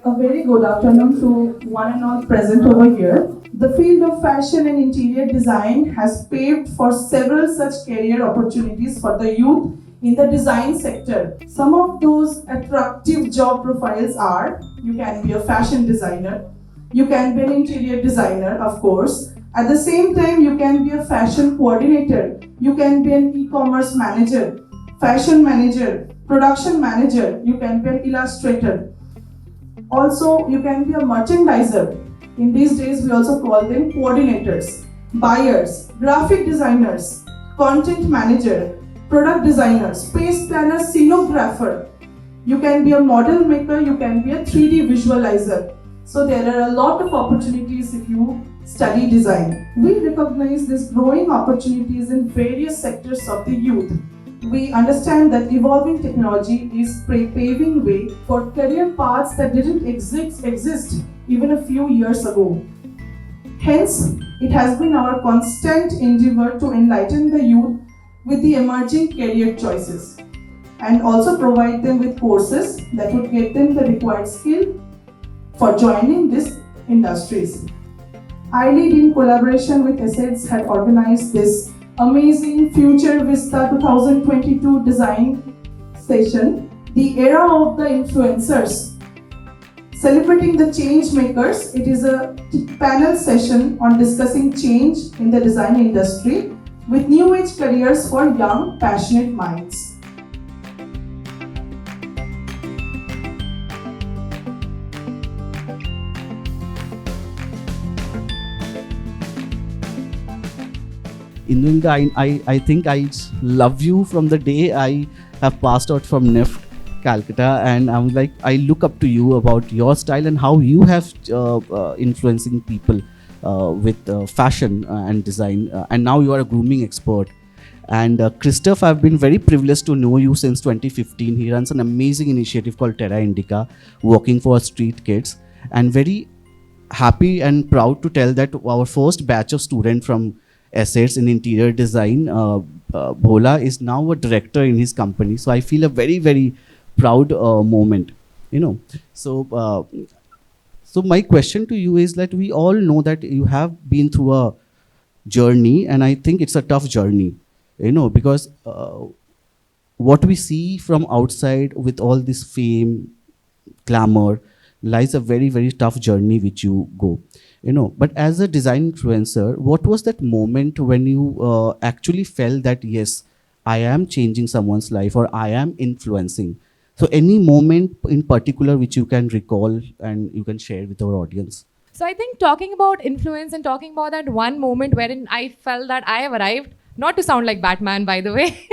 A very good afternoon to one and all present over here. The field of fashion and interior design has paved for several such career opportunities for the youth in the design sector. Some of those attractive job profiles are: you can be a fashion designer, you can be an interior designer, of course. At the same time, you can be a fashion coordinator, you can be an e-commerce manager, fashion manager, production manager, you can be an illustrator. Also, you can be a merchandiser. In these days, we also call them coordinators, buyers, graphic designers, content manager, product designer, space planner, scenographer. You can be a model maker, you can be a 3D visualizer. So there are a lot of opportunities if you study design. We recognize these growing opportunities in various sectors of the youth. We understand that evolving technology is paving way for career paths that didn't exist even a few years ago. Hence, it has been our constant endeavor to enlighten the youth with the emerging career choices and also provide them with courses that would get them the required skill for joining these industries. iLEAD, in collaboration with Assets, had organized this amazing Future Vista 2022 design session, the era of the influencers. Celebrating the change makers, it is a panel session on discussing change in the design industry with new age careers for young, passionate minds. Indroneel, I think I love you from the day I have passed out from NIFT, Calcutta, and I'm like, I look up to you about your style and how you have influencing people with fashion and design, and now you are a grooming expert. And Christophe, I've been very privileged to know you since 2015. He runs an amazing initiative called Terra, Indica, working for street kids, and very happy and proud to tell that our first batch of students from Assets in interior design, Bhola, is now a director in his company. So I feel a very, very proud moment, you know. So my question to you is that we all know that you have been through a journey, and I think it's a tough journey, you know, because what we see from outside with all this fame, glamour, lies a very, very tough journey which you go. You know, but as a design influencer, what was that moment when you actually felt that, yes, I am changing someone's life or I am influencing? So any moment in particular which you can recall and you can share with our audience? So I think talking about influence and talking about that one moment wherein I felt that I have arrived, not to sound like Batman, by the way,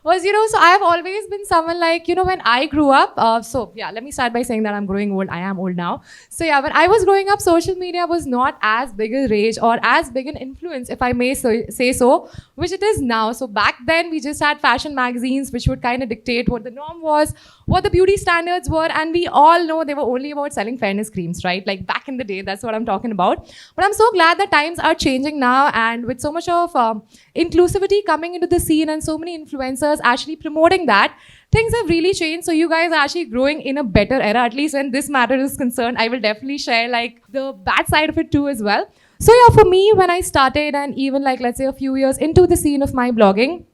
was, you know, so I have always been someone like, you know, when I grew up, so yeah, let me start by saying that I'm growing old. I am old now. So yeah, when I was growing up, social media was not as big a rage or as big an influence, if I may say so, which it is now. So back then, we just had fashion magazines, which would kind of dictate what the norm was, what the beauty standards were, and we all know they were only about selling fairness creams, right? Like back in the day, that's what I'm talking about. But I'm so glad that times are changing now, and with so much of inclusivity coming into the scene and so many influencers actually promoting that, things have really changed. So you guys are actually growing in a better era, at least when this matter is concerned. I will definitely share like the bad side of it too as well. So yeah, for me, when I started and even like, let's say a few years into the scene of my blogging,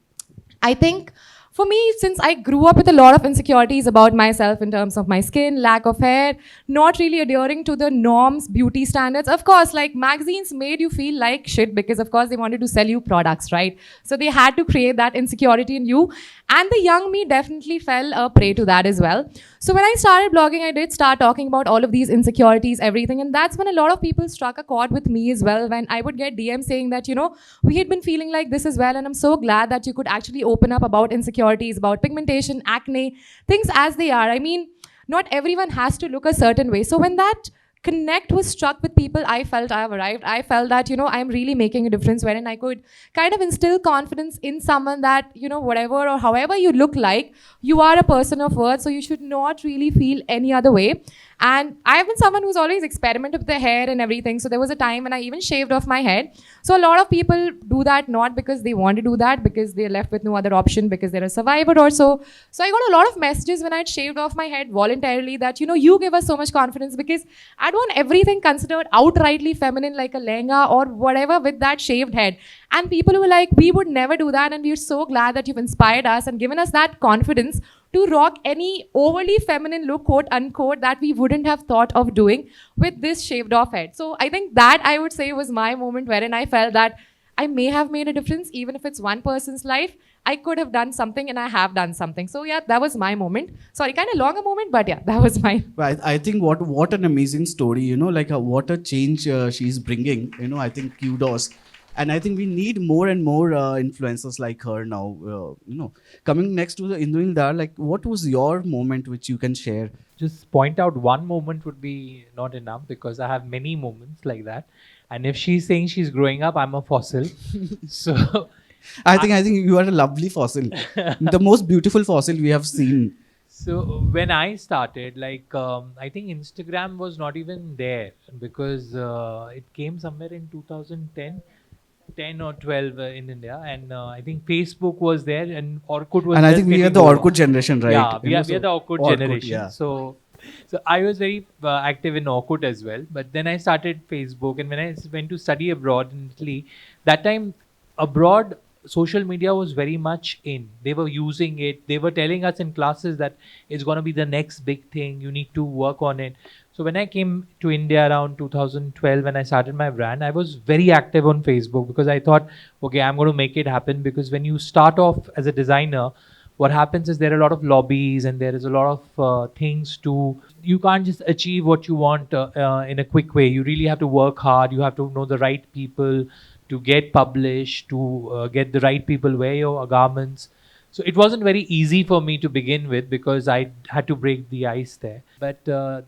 I think for me, since I grew up with a lot of insecurities about myself in terms of my skin, lack of hair, not really adhering to the norms, beauty standards. Of course, like magazines made you feel like shit because of course they wanted to sell you products, right? So they had to create that insecurity in you. And the young me definitely fell a prey to that as well. So when I started blogging, I did start talking about all of these insecurities, everything. And that's when a lot of people struck a chord with me as well, when I would get DMs saying that, you know, we had been feeling like this as well. And I'm so glad that you could actually open up about insecurities, about pigmentation, acne, things as they are. I mean, not everyone has to look a certain way. So when that connect was struck with people, I felt I have arrived. I felt that, you know, I'm really making a difference, wherein I could kind of instill confidence in someone that, you know, whatever or however you look like, you are a person of worth, so you should not really feel any other way. And I've been someone who's always experimented with the hair and everything. So there was a time when I even shaved off my head. So a lot of people do that not because they want to do that, because they're left with no other option, because they're a survivor or so. So I got a lot of messages when I'd shaved off my head voluntarily that, you give us so much confidence, because I'd want everything considered outrightly feminine, like a lehenga or whatever, with that shaved head. And people were like, we would never do that, and we're so glad that you've inspired us and given us that confidence to rock any overly feminine look, quote unquote, that we wouldn't have thought of doing with this shaved off head. So I think that, I would say, was my moment wherein I felt that I may have made a difference. Even if it's one person's life, I could have done something, and I have done something. So yeah, that was my moment. Sorry, kind of long a moment, but yeah, that was mine. I think what an amazing story, like what a change she's bringing. I think kudos. And I think we need more and more influencers like her now. Coming next to the Indroneel Dar, like what was your moment which you can share? Just point out one moment would be not enough, because I have many moments like that. And if she's saying she's growing up, I'm a fossil. So I think you are a lovely fossil, the most beautiful fossil we have seen. So when I started, I think Instagram was not even there, because it came somewhere in 2010. 10 or 12 in India, and I think Facebook was there, and Orkut was. And I just think we are getting the over. Orkut generation, right? Yeah, we are the Orkut generation. Yeah. So I was very active in Orkut as well. But then I started Facebook, and when I went to study abroad in Italy, that time abroad social media was very much in. They were using it. They were telling us in classes that it's going to be the next big thing. You need to work on it. So when I came to India around 2012, when I started my brand, I was very active on Facebook, because I thought, okay, I'm going to make it happen. Because when you start off as a designer, what happens is there are a lot of lobbies, and there is a lot of things to, you can't just achieve what you want in a quick way. You really have to work hard. You have to know the right people to get published, to get the right people wear your garments. So it wasn't very easy for me to begin with, because I had to break the ice there. But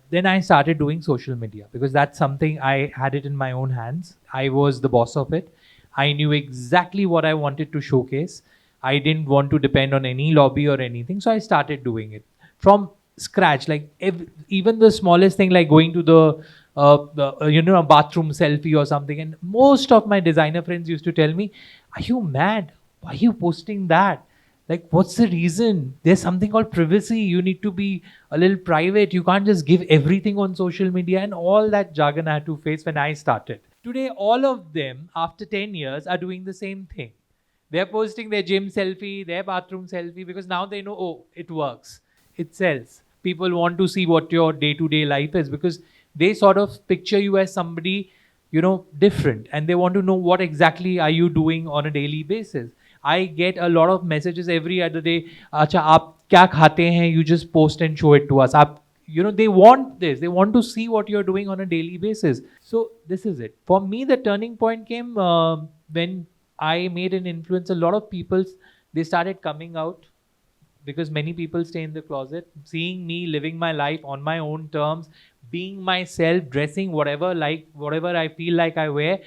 then I started doing social media, because that's something I had it in my own hands. I was the boss of it. I knew exactly what I wanted to showcase. I didn't want to depend on any lobby or anything. So I started doing it from scratch. Even the smallest thing, like going to the a bathroom selfie or something. And most of my designer friends used to tell me, are you mad? Why are you posting that? Like, what's the reason? There's something called privacy. You need to be a little private. You can't just give everything on social media, and all that jargon I had to face when I started. Today, all of them, after 10 years, are doing the same thing. They're posting their gym selfie, their bathroom selfie, because now they know, oh, it works. It sells. People want to see what your day-to-day life is, because they sort of picture you as somebody, different. And they want to know what exactly are you doing on a daily basis. I get a lot of messages every other day. Acha, aap kya khate hain? You just post and show it to us. They want this. They want to see what you're doing on a daily basis. So this is it. For me, the turning point came when I made an influence. A lot of people, they started coming out, because many people stay in the closet, seeing me living my life on my own terms, being myself, dressing whatever I feel like I wear.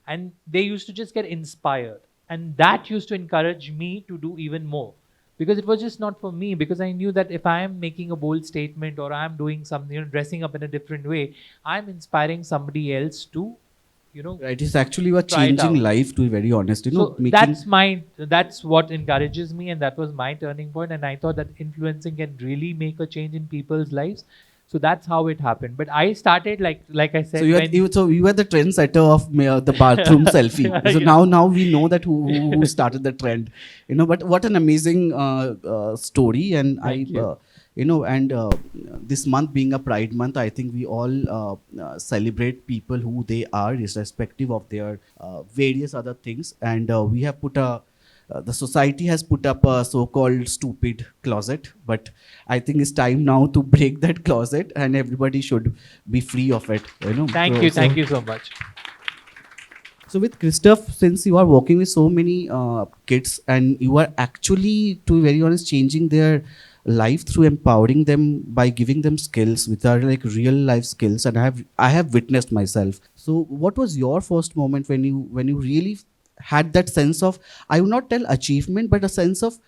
And they used to just get inspired. And that used to encourage me to do even more, because it was just not for me, because I knew that if I am making a bold statement, or I'm doing something, dressing up in a different way, I'm inspiring somebody else to, Right, it's actually a changing life, to be very honest. So that's what encourages me, and that was my turning point. And I thought that influencing can really make a change in people's lives. So that's how it happened. But I started like I said. So you were the trendsetter of the bathroom selfie. So now we know that who started the trend. But what an amazing story. And this month being a Pride Month, I think we all celebrate people who they are, irrespective of their various other things. And we have put the society has put up a so-called stupid closet, but I think it's time now to break that closet, and everybody should be free of it. Thank you so much. So with Christophe, since you are working with so many kids, and you are actually, to be very honest, changing their life through empowering them by giving them skills which are like real life skills, and I have witnessed myself. So what was your first moment when you really had that sense of, I would not tell achievement, but a sense of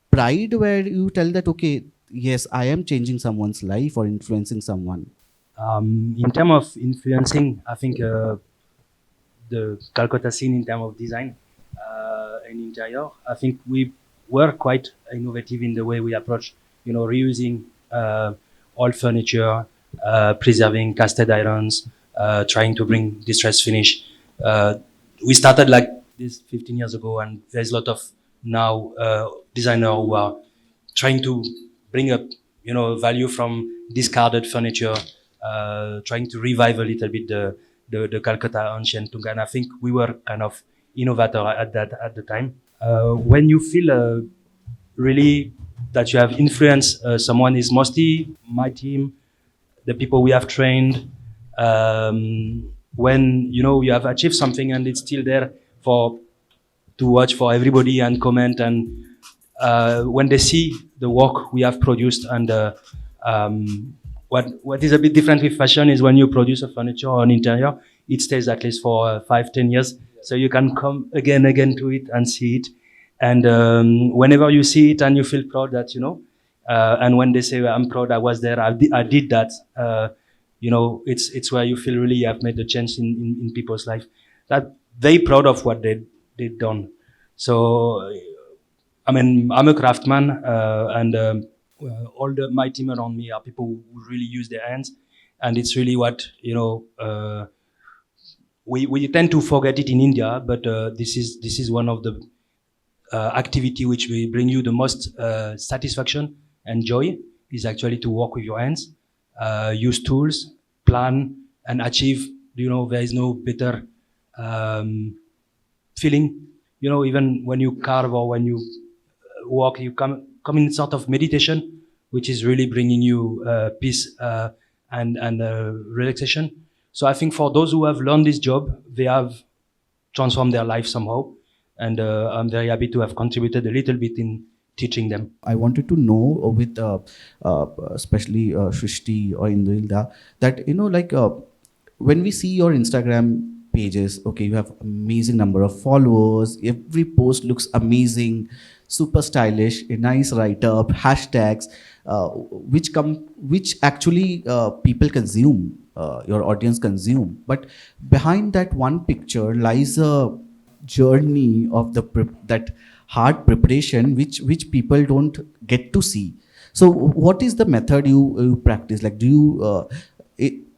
pride, where you tell that, okay, yes, I am changing someone's life or influencing someone? In terms of influencing, I think the Calcutta scene in terms of design and interior, I think we were quite innovative in the way we approach, reusing old furniture, preserving casted irons, trying to bring distress finish. We started like this 15 years ago, and there's a lot of now designers who are trying to bring up, value from discarded furniture, trying to revive a little bit the Calcutta ancient Tunga. And I think we were kind of innovator at the time. When you feel really that you have influenced someone, is mostly my team, the people we have trained. When you have achieved something and it's still there to watch for everybody and comment, and when they see the work we have produced, and what is a bit different with fashion is when you produce a furniture or an interior, it stays at least for 5-10 years, so you can come again to it and see it. And whenever you see it and you feel proud that and when they say, I'm proud I was there, I did that, it's where you feel really you have made a change in people's life, that very proud of what they've done. So I mean, I'm a craftsman, and all my team around me are people who really use their hands, and it's really what we tend to forget it in India, but this is one of the activity which will bring you the most satisfaction and joy, is actually to work with your hands, use tools, plan, and achieve. There is no better feeling. Even when you carve or when you walk, you come in sort of meditation, which is really bringing you peace and relaxation. So I think for those who have learned this job, they have transformed their life somehow. And I'm very happy to have contributed a little bit in teaching them. I wanted to know with especially Srishti or Indroneel that when we see your Instagram pages, okay, you have amazing number of followers, every post looks amazing, super stylish, a nice write-up, hashtags, which actually people consume, your audience consume. But behind that one picture lies a journey of that hard preparation which people don't get to see. So what is the method you practice? Like, do you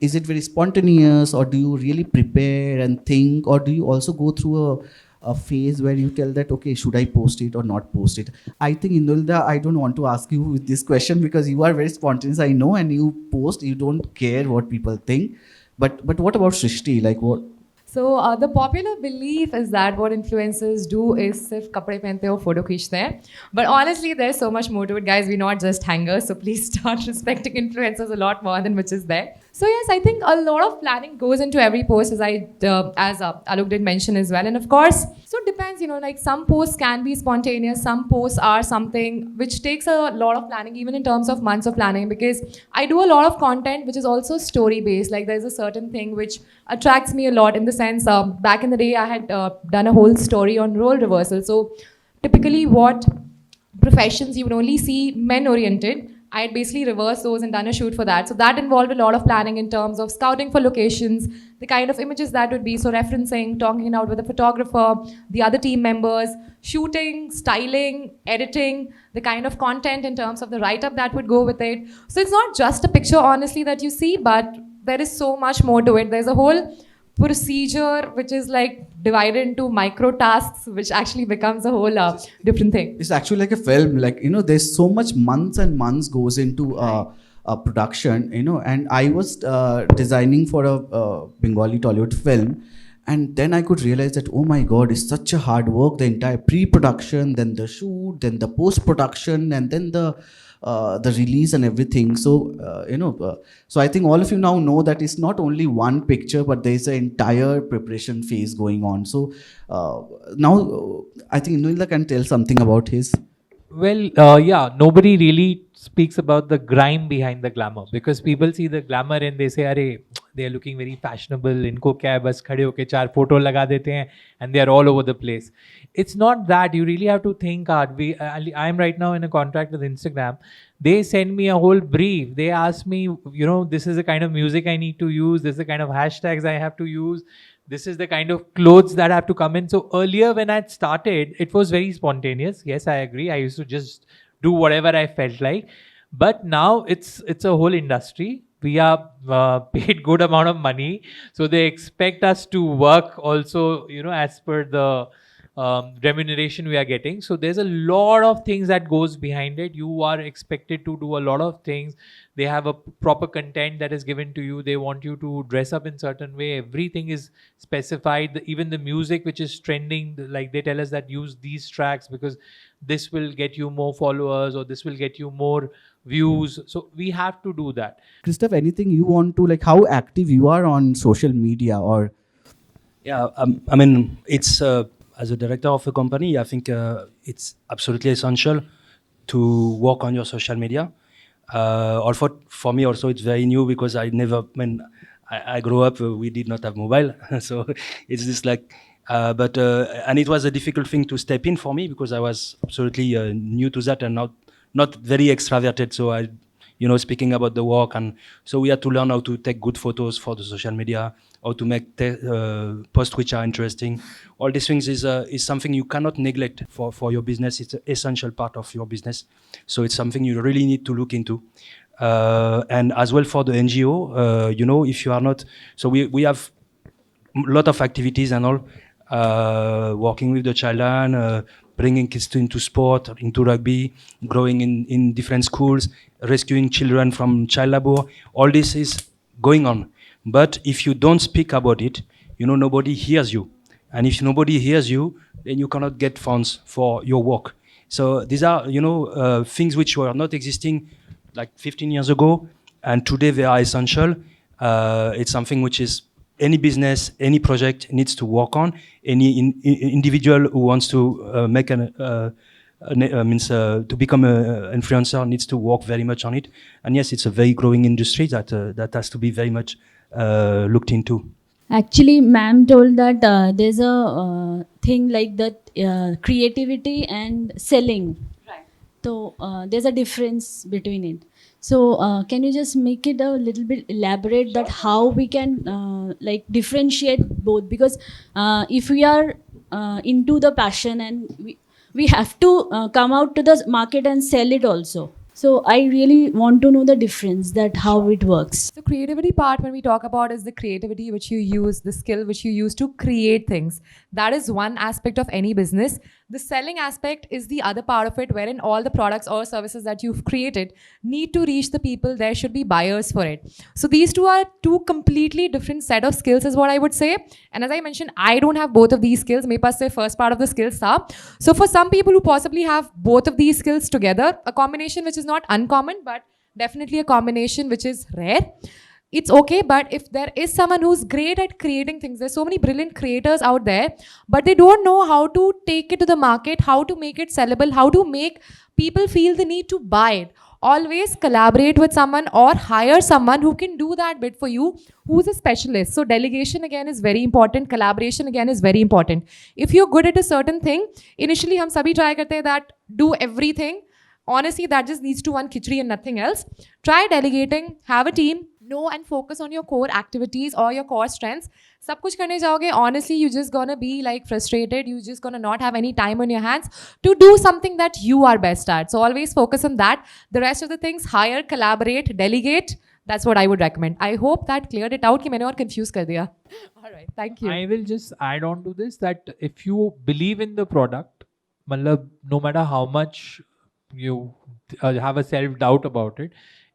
is it very spontaneous, or do you really prepare and think, or do you also go through a phase where you tell that, okay, should I post it or not post it? I think, Indroneel, I don't want to ask you this question because you are very spontaneous, I know, and you post, you don't care what people think. But what about Srishti? Like, what? So the popular belief is that what influencers do is sirf kapde pehnte ho, photo kheenchte hain. But honestly, there's so much more to it, guys. We're not just hangers, so please start respecting influencers a lot more than which is there. So yes, I think a lot of planning goes into every post, as Alok did mention as well. And of course, so it depends, like some posts can be spontaneous, some posts are something which takes a lot of planning, even in terms of months of planning, because I do a lot of content which is also story based. Like there's a certain thing which attracts me a lot, in the sense, back in the day I had done a whole story on role reversal. So typically what professions you would only see men oriented, I had basically reversed those and done a shoot for that. So that involved a lot of planning in terms of scouting for locations, the kind of images that would be, so referencing, talking it out with the photographer, the other team members, shooting, styling, editing, the kind of content in terms of the write-up that would go with it. So it's not just a picture, honestly, that you see, but there is so much more to it. There's a whole procedure which is like divided into micro tasks, which actually becomes a whole different thing. It's actually like a film, like, there's so much months and months goes into a production, and I was designing for a Bengali Tollywood film, and then I could realize that, oh my God, it's such a hard work, the entire pre-production, then the shoot, then the post-production, and then the release and everything. So so I think all of you now know that it's not only one picture, but there's an entire preparation phase going on. So now I think Indroneel can tell something about his. Well, nobody really speaks about the grime behind the glamour, because people see the glamour and they say, "Arey, they are looking very fashionable. इनको क्या है बस खड़े होके 4 photo लगा देते हैं and they are all over the place. It's not that. You really have to think hard. I'm right now in a contract with Instagram. They send me a whole brief. They ask me, this is the kind of music I need to use. This is the kind of hashtags I have to use. This is the kind of clothes that have to come in. So earlier when I started, it was very spontaneous. Yes, I agree. I used to just do whatever I felt like. But now it's a whole industry. We are paid good amount of money. So they expect us to work also, as per the remuneration we are getting. So there's a lot of things that goes behind it. You are expected to do a lot of things. They have a proper content that is given to you. They want you to dress up in certain way. Everything is specified. Even the music which is trending, like they tell us that use these tracks because this will get you more followers or this will get you more views. So we have to do that. Christophe, anything you want to, like how active you are on social media or? Yeah, I mean, it's as a director of a company, I think it's absolutely essential to work on your social media. Also, for me, also it's very new because I grew up, we did not have mobile, so it's just like. And it was a difficult thing to step in for me because I was absolutely new to that and not very extroverted. So I, speaking about the work, and so we had to learn how to take good photos for the social media, how to make posts which are interesting. All these things is something you cannot neglect for your business. It's an essential part of your business. So it's something you really need to look into. And as well for the NGO, if you are not, so we have a lot of activities and all, working with the children, bringing kids into sport, into rugby, growing in different schools, rescuing children from child labor. All this is going on. But if you don't speak about it, nobody hears you. And if nobody hears you, then you cannot get funds for your work. So these are, things which were not existing like 15 years ago, and today they are essential. It's something which is any business, any project needs to work on. Any individual who wants to make to become an influencer needs to work very much on it. And yes, it's a very growing industry that has to be very much looked into. Actually, ma'am told that there's a thing like that creativity and selling. Right. So there's a difference between it. So can you just make it a little bit elaborate that how we can like differentiate both? Because if we are into the passion and we have to come out to the market and sell it also. So I really want to know the difference, that how it works. So creativity part, when we talk about, is the creativity which you use, the skill which you use to create things. That is one aspect of any business. The selling aspect is the other part of it, wherein all the products or services that you've created need to reach the people. There should be buyers for it. So these two are two completely different set of skills is what I would say. And as I mentioned, I don't have both of these skills. Mere paas se first part of the skills tha. So for some people who possibly have both of these skills together, a combination which is not uncommon, but definitely a combination which is rare, it's okay. But if there is someone who's great at creating things, there's so many brilliant creators out there, but they don't know how to take it to the market, how to make it sellable, how to make people feel the need to buy it. Always collaborate with someone or hire someone who can do that bit for you, who's a specialist. So delegation again is very important. Collaboration again is very important. If you're good at a certain thing, initially hum sabhi try karte hain that do everything. Honestly, that just leads to one khichdi and nothing else. Try delegating, have a team, know and focus on your core activities or your core strengths. Sab kuch karne jaoge, honestly, you're just gonna be like frustrated. You're just gonna not have any time on your hands to do something that you are best at. So always focus on that. The rest of the things, hire, collaborate, delegate. That's what I would recommend. I hope that cleared it out. Ki maine aur confuse kar diya. All right, thank you. I will just add on to this that if you believe in the product, matlab, no matter how much you have a self-doubt about it,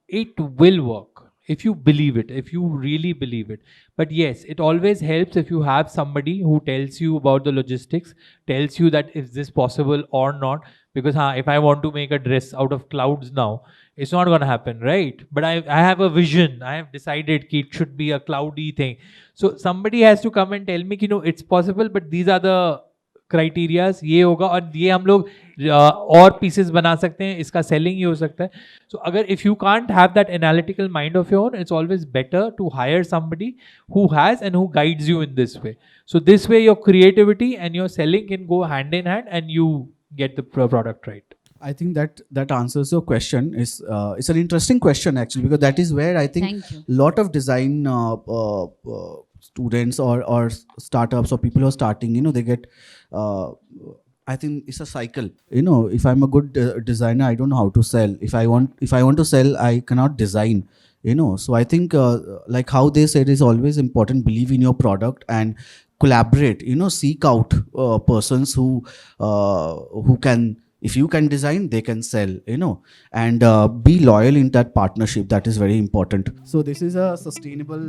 it will work. If you believe it, if you really believe it. But yes, it always helps if you have somebody who tells you about the logistics, tells you that is this possible or not. Because if I want to make a dress out of clouds now, it's not going to happen, right? But I have a vision. I have decided it should be a cloudy thing. So somebody has to come and tell me, it's possible, but these are the criterias ये होगा और ये हम लोग और pieces बना सकते हैं, इसका सेलिंग ये हो सकता है. सो अगर if you can't have that analytical mind of your own, it's always better to hire somebody who has and who guides you in this way. So this way your creativity and your selling can go hand in hand and you get the product right. I think that answers your question. It's an interesting question actually, because that is where I think Thank you. lot of design students or startups or people who are starting, they get I think it's a cycle. If I'm a good designer, I don't know how to sell. If I want to sell, I cannot design. So I think like how they said, is always important. Believe in your product and collaborate. Seek out persons who can. If you can design, they can sell. And be loyal in that partnership. That is very important. So this is a sustainable,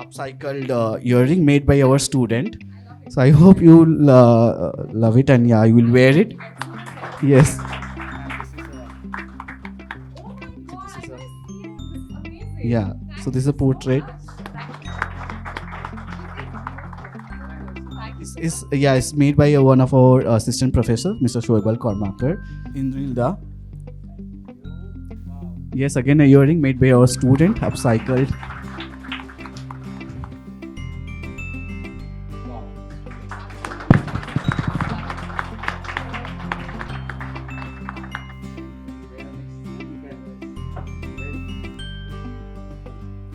upcycled earring made by our student. So I hope you love it, and yeah, you will wear it. Yes. Yeah. So this is a portrait. It's made by one of our assistant professor, Mr. Shoaib Kormakar. Indroneel. Yes, again a earring made by our student, upcycled.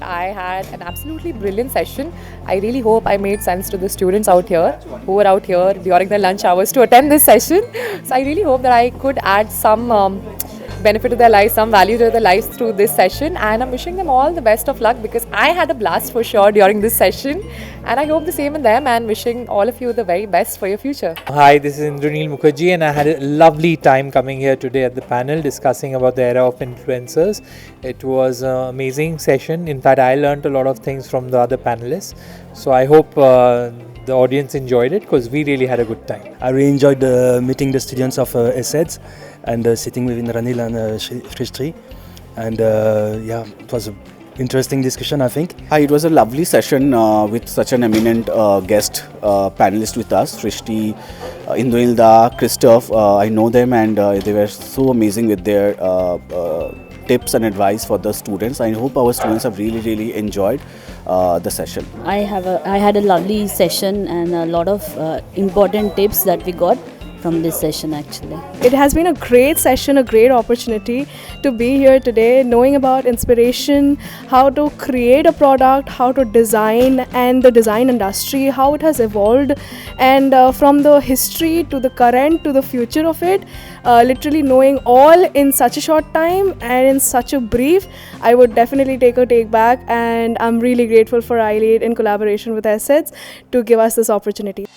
I had an absolutely brilliant session. I really hope I made sense to the students out here who were out here during the lunch hours to attend this session. So I really hope that I could add some benefit to their lives, some value to their lives through this session, and I'm wishing them all the best of luck because I had a blast for sure during this session, and I hope the same in them, and wishing all of you the very best for your future. Hi, this is Indroneel Mukherjee, and I had a lovely time coming here today at the panel discussing about the era of influencers. It was an amazing session. In fact, I learned a lot of things from the other panelists. So I hope the audience enjoyed it because we really had a good time. I really enjoyed meeting the students of SEDs and sitting with Indroneel and Srishti. And it was an interesting discussion, I think. Hi, it was a lovely session with such an eminent guest panelist with us, Srishti, Indroneel, Christophe. I know them, and they were so amazing with their tips and advice for the students. I hope our students have really enjoyed the session. I had a lovely session and a lot of important tips that we got from this session actually. It has been a great session, a great opportunity to be here today, knowing about inspiration, how to create a product, how to design, and the design industry, how it has evolved, and from the history to the current to the future of it, literally knowing all in such a short time and in such a brief. I would definitely take a take back, and I'm really grateful for iLEAD in collaboration with SEDs to give us this opportunity.